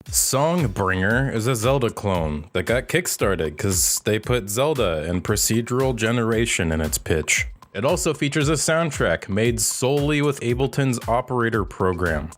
Songbringer is a Zelda clone that got kickstarted because they put Zelda and procedural generation in its pitch. It also features a soundtrack made solely with Ableton's Operator program.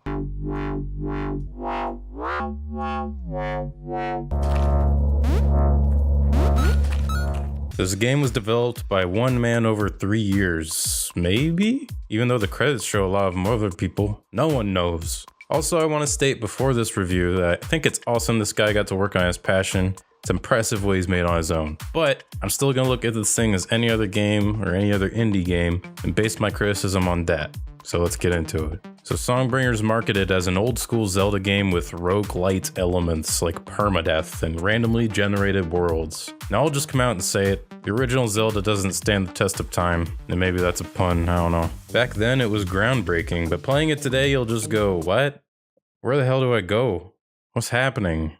This game was developed by one man over 3 years, maybe? Even though the credits show a lot of other people, no one knows. Also, I want to state before this review that I think it's awesome this guy got to work on his passion. It's impressive what he's made on his own. But I'm still gonna look at this thing as any other game or any other indie game and base my criticism on that. So let's get into it. So Songbringer is marketed as an old school Zelda game with roguelite elements like permadeath and randomly generated worlds. Now I'll just come out and say it. The original Zelda doesn't stand the test of time, and maybe that's a pun, I don't know. Back then it was groundbreaking, but playing it today you'll just go, what? Where the hell do I go? What's happening?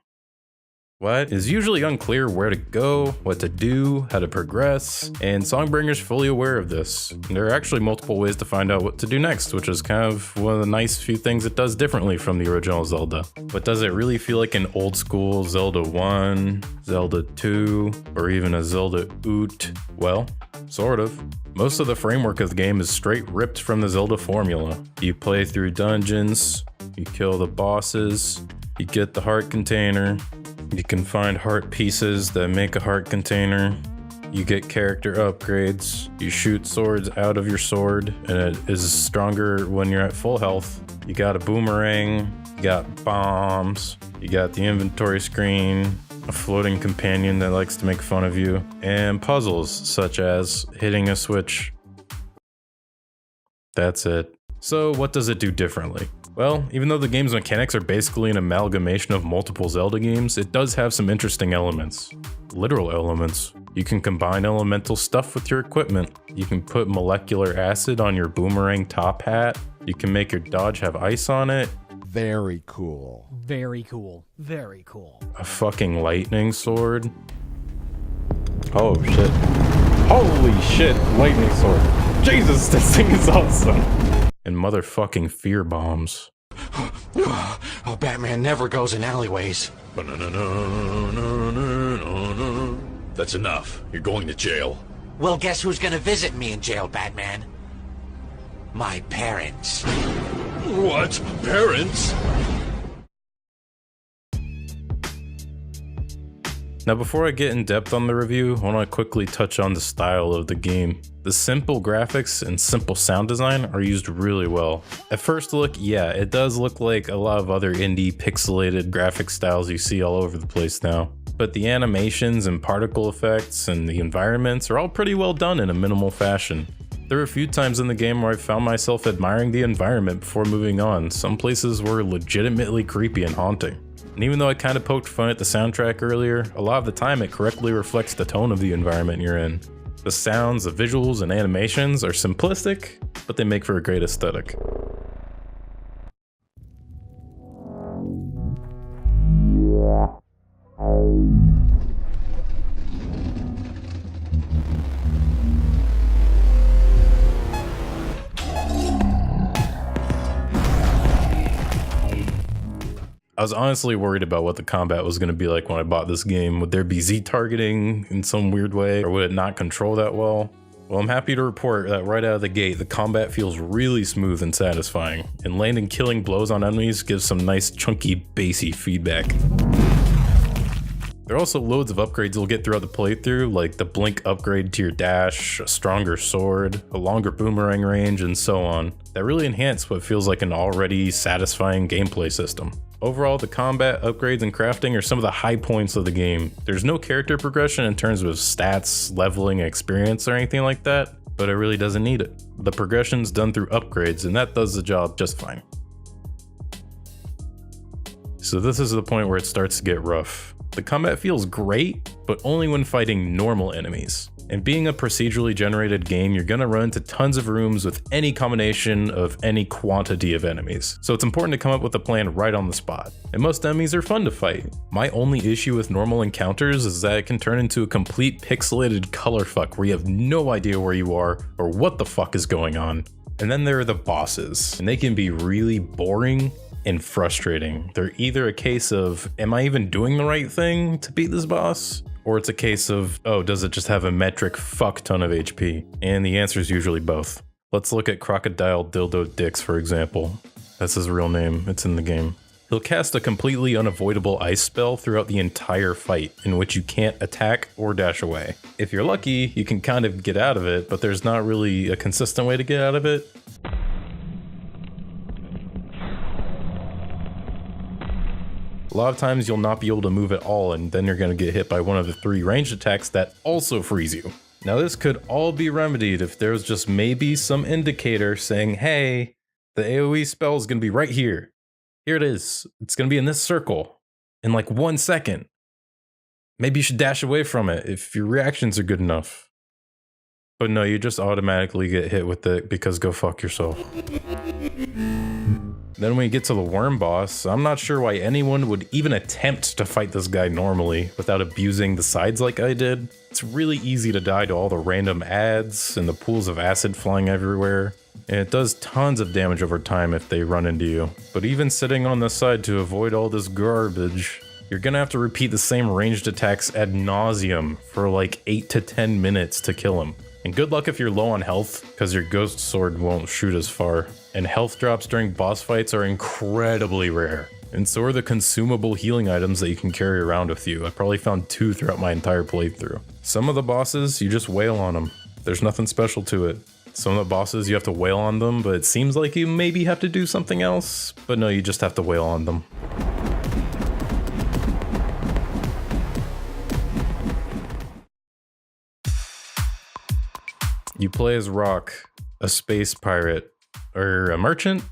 What? It's usually unclear where to go, what to do, how to progress, and Songbringer's fully aware of this. And there are actually multiple ways to find out what to do next, which is kind of one of the nice few things it does differently from the original Zelda. But does it really feel like an old school Zelda 1, Zelda 2, or even a Zelda Oot? Well, sort of. Most of the framework of the game is straight ripped from the Zelda formula. You play through dungeons, you kill the bosses, you get the heart container, you can find heart pieces that make a heart container. You get character upgrades. You shoot swords out of your sword, and it is stronger when you're at full health. You got a boomerang, you got bombs, you got the inventory screen, a floating companion that likes to make fun of you, and puzzles such as hitting a switch. That's it. So what does it do differently? Well, even though the game's mechanics are basically an amalgamation of multiple Zelda games, it does have some interesting elements. Literal elements. You can combine elemental stuff with your equipment. You can put molecular acid on your boomerang top hat. You can make your dodge have ice on it. Very cool. Very cool. Very cool. A fucking lightning sword. Oh shit. Holy shit, lightning sword. Jesus, this thing is awesome. And motherfucking fear bombs. Oh, Batman never goes in alleyways. That's enough. You're going to jail. Well, guess who's gonna visit me in jail, Batman? My parents. What? Parents? Now before I get in depth on the review, I want to quickly touch on the style of the game. The simple graphics and simple sound design are used really well. At first look, yeah, it does look like a lot of other indie pixelated graphic styles you see all over the place now. But the animations and particle effects and the environments are all pretty well done in a minimal fashion. There were a few times in the game where I found myself admiring the environment before moving on. Some places were legitimately creepy and haunting. And even though I kind of poked fun at the soundtrack earlier, a lot of the time it correctly reflects the tone of the environment you're in. The sounds, the visuals, and animations are simplistic, but they make for a great aesthetic. I was honestly worried about what the combat was going to be like when I bought this game. Would there be Z targeting in some weird way, or would it not control that well? Well, I'm happy to report that right out of the gate, the combat feels really smooth and satisfying, and landing killing blows on enemies gives some nice chunky bassy feedback. There are also loads of upgrades you'll get throughout the playthrough, like the blink upgrade to your dash, a stronger sword, a longer boomerang range, and so on, that really enhance what feels like an already satisfying gameplay system. Overall, the combat, upgrades, and crafting are some of the high points of the game. There's no character progression in terms of stats, leveling, experience, or anything like that, but it really doesn't need it. The progression's done through upgrades, and that does the job just fine. So this is the point where it starts to get rough. The combat feels great, but only when fighting normal enemies. And being a procedurally generated game, you're gonna run into tons of rooms with any combination of any quantity of enemies. So it's important to come up with a plan right on the spot. And most enemies are fun to fight. My only issue with normal encounters is that it can turn into a complete pixelated color fuck where you have no idea where you are or what the fuck is going on. And then there are the bosses, and they can be really boring and frustrating. They're either a case of, am I even doing the right thing to beat this boss? Or it's a case of, oh, does it just have a metric fuck ton of HP? And the answer is usually both. Let's look at Crocodile Dildo Dix, for example. That's his real name, it's in the game. He'll cast a completely unavoidable ice spell throughout the entire fight, in which you can't attack or dash away. If you're lucky, you can kind of get out of it, but there's not really a consistent way to get out of it. A lot of times you'll not be able to move at all, and then you're going to get hit by one of the 3 ranged attacks that also freeze you. Now this could all be remedied if there was just maybe some indicator saying, hey, the AoE spell is going to be right here. Here it is. It's going to be in this circle in like 1 second. Maybe you should dash away from it if your reactions are good enough. But no, you just automatically get hit with it because go fuck yourself. Then when you get to the worm boss, I'm not sure why anyone would even attempt to fight this guy normally without abusing the sides like I did. It's really easy to die to all the random ads and the pools of acid flying everywhere. And it does tons of damage over time if they run into you. But even sitting on the side to avoid all this garbage, you're gonna have to repeat the same ranged attacks ad nauseum for like 8 to 10 minutes to kill him. And good luck if you're low on health, because your ghost sword won't shoot as far. And health drops during boss fights are incredibly rare. And so are the consumable healing items that you can carry around with you. I probably found 2 throughout my entire playthrough. Some of the bosses, you just wail on them. There's nothing special to it. Some of the bosses, you have to wail on them, but it seems like you maybe have to do something else. But no, you just have to wail on them. You play as Rock, a space pirate, or a merchant,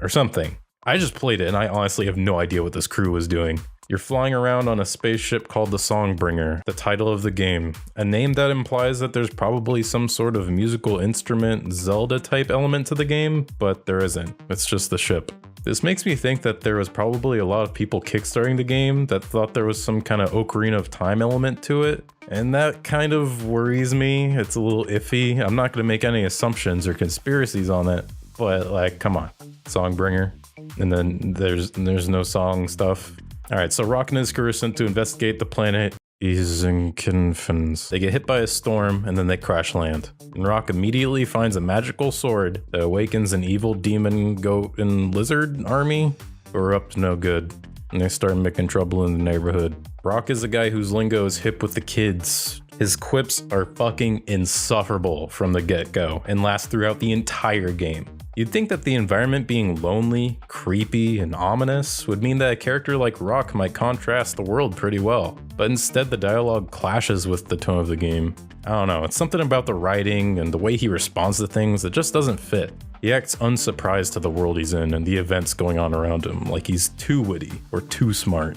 or something. I just played it and I honestly have no idea what this crew was doing. You're flying around on a spaceship called the Songbringer, the title of the game. A name that implies that there's probably some sort of musical instrument Zelda type element to the game, but there isn't. It's just the ship. This makes me think that there was probably a lot of people kickstarting the game that thought there was some kind of Ocarina of Time element to it. And that kind of worries me. It's a little iffy. I'm not going to make any assumptions or conspiracies on it, but like, come on. Songbringer. And then there's no song stuff. Alright, so Rock and his crew are sent to investigate the planet Isenkinfens. They get hit by a storm and then they crash land. And Rock immediately finds a magical sword that awakens an evil demon, goat, and lizard army who are up to no good. And they start making trouble in the neighborhood. Rock is a guy whose lingo is hip with the kids. His quips are fucking insufferable from the get-go and last throughout the entire game. You'd think that the environment being lonely, creepy, and ominous would mean that a character like Rock might contrast the world pretty well, but instead the dialogue clashes with the tone of the game. I don't know, it's something about the writing and the way he responds to things that just doesn't fit. He acts unsurprised to the world he's in and the events going on around him, like he's too witty or too smart.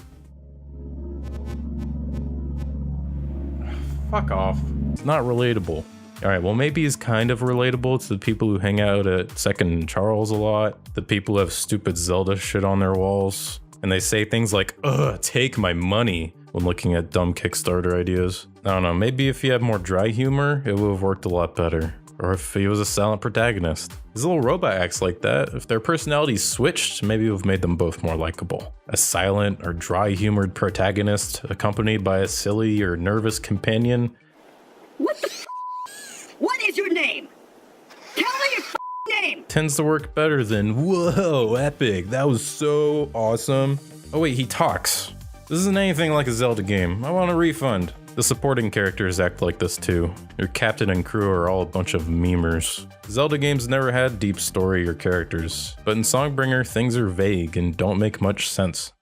Fuck off. It's not relatable. Alright, well maybe he's kind of relatable to the people who hang out at Second and Charles a lot, the people who have stupid Zelda shit on their walls, and they say things like, ugh, take my money, when looking at dumb Kickstarter ideas. I don't know, maybe if he had more dry humor, it would have worked a lot better. Or if he was a silent protagonist. His little robot acts like that. If their personalities switched, maybe it would have made them both more likable. A silent or dry humored protagonist accompanied by a silly or nervous companion. What the f? What is your name? Tell me your f name! Tends to work better than, whoa, epic, that was so awesome. Oh wait, he talks. This isn't anything like a Zelda game. I want a refund. The supporting characters act like this too. Your captain and crew are all a bunch of memers. Zelda games never had deep story or characters, but in Songbringer things are vague and don't make much sense.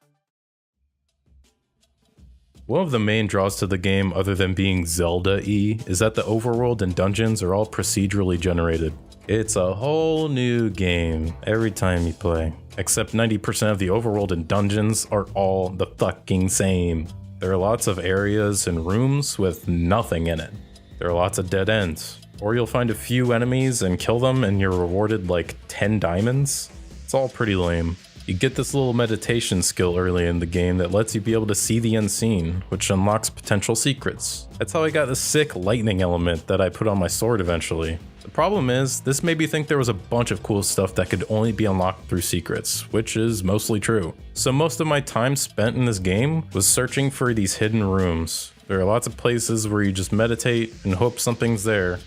One of the main draws to the game, other than being Zelda-y, is that the overworld and dungeons are all procedurally generated. It's a whole new game every time you play, except 90% of the overworld and dungeons are all the fucking same. There are lots of areas and rooms with nothing in it. There are lots of dead ends. Or you'll find a few enemies and kill them and you're rewarded like 10 diamonds. It's all pretty lame. You get this little meditation skill early in the game that lets you be able to see the unseen, which unlocks potential secrets. That's how I got the sick lightning element that I put on my sword eventually. The problem is, this made me think there was a bunch of cool stuff that could only be unlocked through secrets, which is mostly true. So most of my time spent in this game was searching for these hidden rooms. There are lots of places where you just meditate and hope something's there,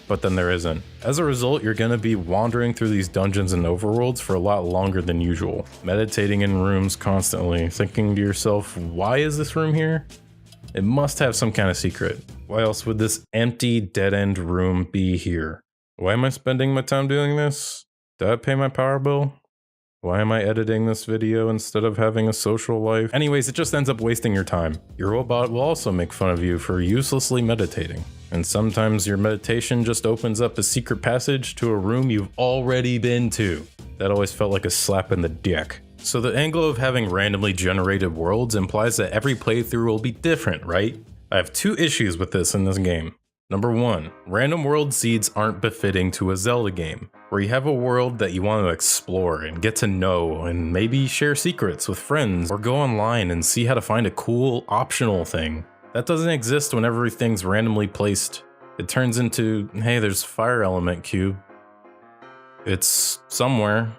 but then there isn't. As a result, you're gonna be wandering through these dungeons and overworlds for a lot longer than usual, meditating in rooms constantly, thinking to yourself, why is this room here? It must have some kind of secret. Why else would this empty, dead-end room be here? Why am I spending my time doing this? Did I pay my power bill? Why am I editing this video instead of having a social life? Anyways, it just ends up wasting your time. Your robot will also make fun of you for uselessly meditating. And sometimes your meditation just opens up a secret passage to a room you've already been to. That always felt like a slap in the dick. So the angle of having randomly generated worlds implies that every playthrough will be different, right? I have two issues with this in this game. Number one, random world seeds aren't befitting to a Zelda game, where you have a world that you want to explore and get to know and maybe share secrets with friends or go online and see how to find a cool optional thing. That doesn't exist when everything's randomly placed. It turns into, hey, there's fire element cube. It's somewhere.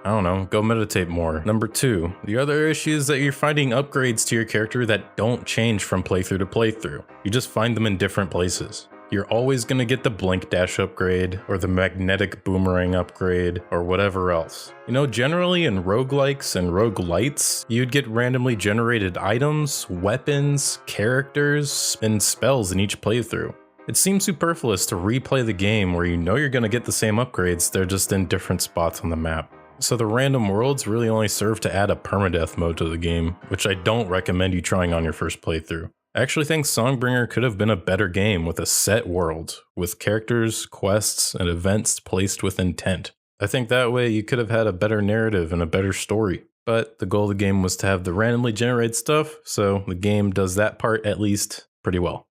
I don't know, go meditate more. Number two, the other issue is that you're finding upgrades to your character that don't change from playthrough to playthrough. You just find them in different places. You're always gonna get the blink dash upgrade, or the magnetic boomerang upgrade, or whatever else. You know, generally in roguelikes and roguelites, you'd get randomly generated items, weapons, characters, and spells in each playthrough. It seems superfluous to replay the game where you know you're gonna get the same upgrades, they're just in different spots on the map. So the random worlds really only serve to add a permadeath mode to the game, which I don't recommend you trying on your first playthrough. I actually think Songbringer could have been a better game with a set world, with characters, quests, and events placed with intent. I think that way you could have had a better narrative and a better story. But the goal of the game was to have the randomly generated stuff, so the game does that part at least pretty well.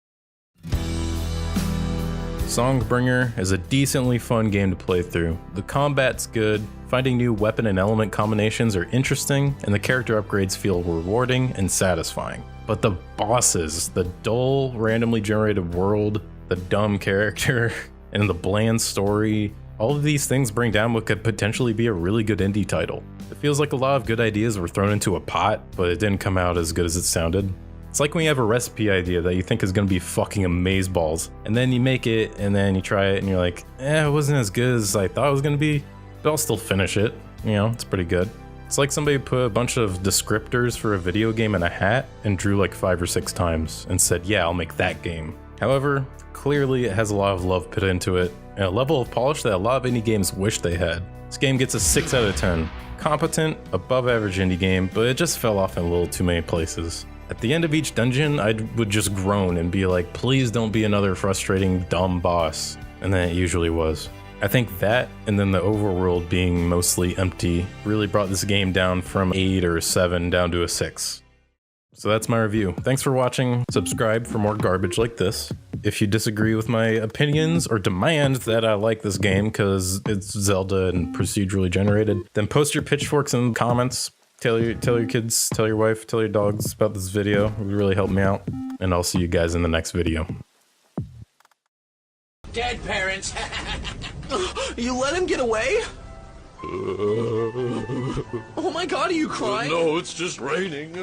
Songbringer is a decently fun game to play through. The combat's good, finding new weapon and element combinations are interesting, and the character upgrades feel rewarding and satisfying. But the bosses, the dull, randomly generated world, the dumb character, and the bland story, all of these things bring down what could potentially be a really good indie title. It feels like a lot of good ideas were thrown into a pot, but it didn't come out as good as it sounded. It's like when you have a recipe idea that you think is gonna be fucking amazeballs, and then you make it, and then you try it, and you're like, it wasn't as good as I thought it was gonna be, but I'll still finish it. You know, it's pretty good. It's like somebody put a bunch of descriptors for a video game in a hat and drew like 5 or 6 times and said, yeah, I'll make that game. However, clearly it has a lot of love put into it, and a level of polish that a lot of indie games wish they had. This game gets a 6 out of 10. Competent, above average indie game, but it just fell off in a little too many places. At the end of each dungeon, I would just groan and be like, please don't be another frustrating, dumb boss. And then it usually was. I think that, and then the overworld being mostly empty, really brought this game down from 8 or 7 down to a 6. So that's my review. Thanks for watching. Subscribe for more garbage like this. If you disagree with my opinions or demand that I like this game because it's Zelda and procedurally generated, then post your pitchforks in the comments. Tell your kids, tell your wife, tell your dogs about this video. It would really help me out. And I'll see you guys in the next video. Dead parents. You let him get away? Oh my god, are you crying? No, it's just raining.